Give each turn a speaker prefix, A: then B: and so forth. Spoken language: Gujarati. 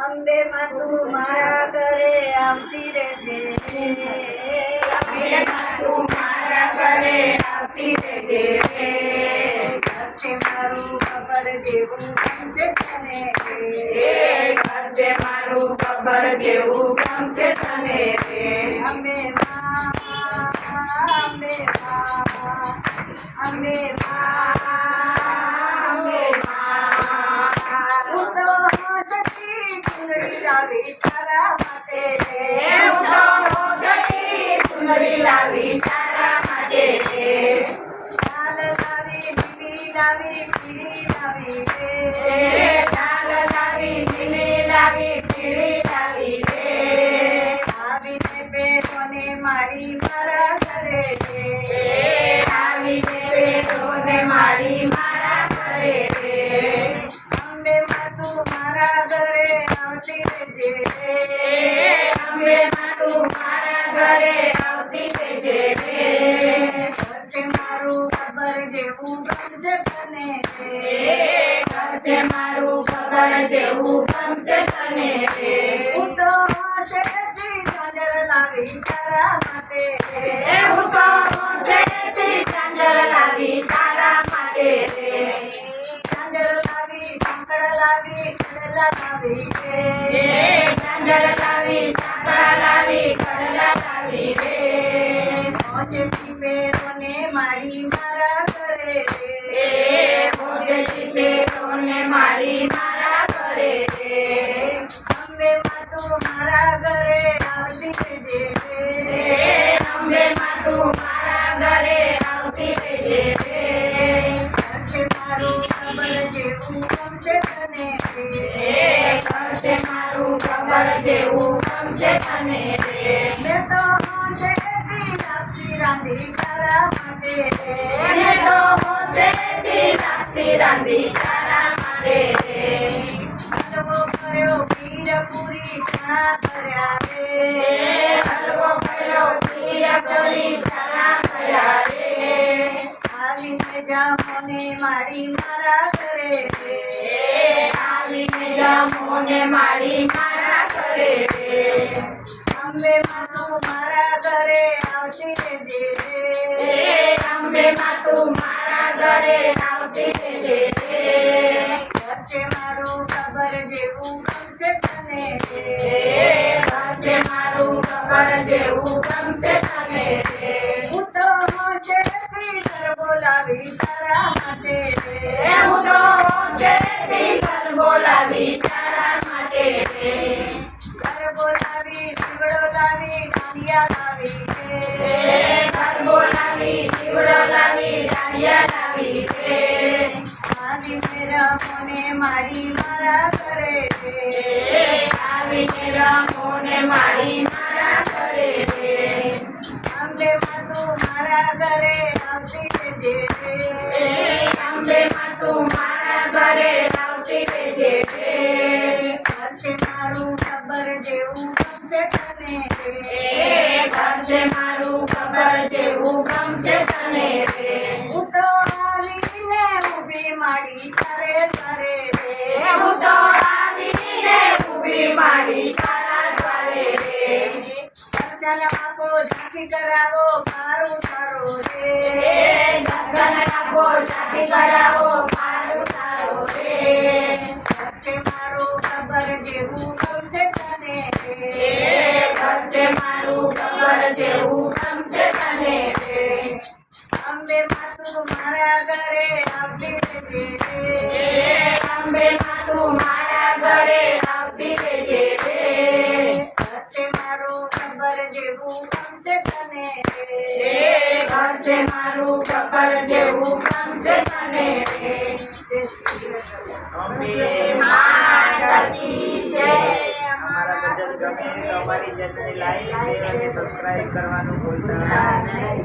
A: અંબે માં તું મારા ઘરે આવતી રહેજે,
B: અંબે માં તું મારા ઘરે આવતી રહેજે,
A: ઘરતે મારું ખબર જેવું ગમશે તને,
B: ઘરતે મારું ખબર જેવું ગમશે તને,
A: અંબે માં, અંબે માં, અંબે માં, અંબે માં, હું તો સતી ચૂંદડી લાવી તારા માટે,
B: હું તો મોગરી ચૂંદડી લાવી તારા માટે,
A: લાલ લાવી, લીલી લાવી, પીળી લાવી રે,
B: લાલ લાવી, લીલી લાવી, પીળી લાવી રે,
A: આવીને બેરોને મારી મારા ઘરે રે,
B: આવીને બેરોને મારી મારા ઘરે રે,
A: અંબે માં તું મારા ઘરે આવતી રહેજે,
B: અંબે માં તું મારા ઘરે આવતી રહેજે,
A: ઘરતે મારું ખબર જેવું ગમશે તને,
B: ઘરતે મારું ખબર જેવું ગમશે તને,
A: હું તો હાથેથી ચાદર લાવી તારા માટે,
B: હું તો મોઢેથી ચાંદર લાવી તારા માટે,
A: ચાદર લાવી, સાંકળ લાવી, કડલા લાવી રે,
B: ચાંદર લાવી, સાંકળા લાવી, કડલા લાવી રે,
A: મોજેથી બેરોને મારી મારા ઘરે રે,
B: મોઢેથી બેરોને મારી મારા ઘરે રે,
A: અંબે માં તું મારા ઘરે આવતી રહેજે,
B: અંબે માં તું મારા ઘરે આવતી રહેજે,
A: ઘરતે મારું ખબર જેવું ગમશે તને,
B: ઘરતે મારું ખબર જેવું ગમશે તને,
A: મેં તો હાથેથી લાપસી રાંધી તારા માટે,
B: મેં તો મોઢેથી લાપસી રાંધી તારા માટે,
A: હલવો કર્યો ખીર પૂરી ચણા કર્યા રે,
B: હલવો કર્યો ખીર પૂરી ચણા કર્યા રે,
A: આવીને જામોને મારી મારા ઘરે રે,
B: આવીને જામોને મારી મારા ઘરે રે,
A: અંબે માં તું મારા ઘરે આવતી રહેજે,
B: અંબે માં તું મારા ઘરે આવતી રહેજે,
A: ઘરતે મારું ખબર જેવું ગમશે તને,
B: ઘરતે મારું ખબર જેવું ગમશે તને,
A: હું તો હાથેથી ગરબો લાવી તારા માટે,
B: હું તો મોઢેથી ગરબો લાવી તારા માટે,
A: ગરબો લાવી, દીવડો લાવી, દાંડિયા લાવી રે,
B: ગરબો લાવી, દીવડો લાવી, દાંડિયા લાવી રે,
A: આવીને રમોને મારી મારા ઘરે રે,
B: આવીને રમોને મારી મારા ઘરે રે,
A: અંબે માં તું મારા ઘરે આવતી રહેજે,
B: અંબે માં તું મારા ઘરે આવતી રહેજે,
A: ઘરતે મારું ખબર જેવું ગમશે તને,
B: ઘરતે મારું ખબર જેવું ગમશે તને,
A: હું તો આવીને ઊભી માડી તારે તારે રે,
B: હું તો આવીને ઊભી માડી તારા દ્વારે રે,
A: દર્શન આપો ઝાંખી કરાવો મારું તારો રે,
B: દર્શન આપો ઝાંખી કરાવો મારું તારો રે,
A: ઘરતે મારું ખબર જેવું ગમશે તને,
B: ઘરતે મારું ખબર જેવું ગમશે તને,
A: અંબે માં તું મારા ઘરે આવતી રહેજે,
B: અંબે માં તું મારા ઘરે આવતી રહેજે,
A: ઘરતે મારું ખબર જેવું ગમશે તને,
B: ઘરતે મારું ખબર જેવું ગમશે તને,
C: અંબે
B: માતા કી જય.
C: અમારા ભજન ગમે તો અમારી ચેનલ લાઈક શેર અને સબસ્ક્રાઇબ કરવાનું ભૂલતા નહીં.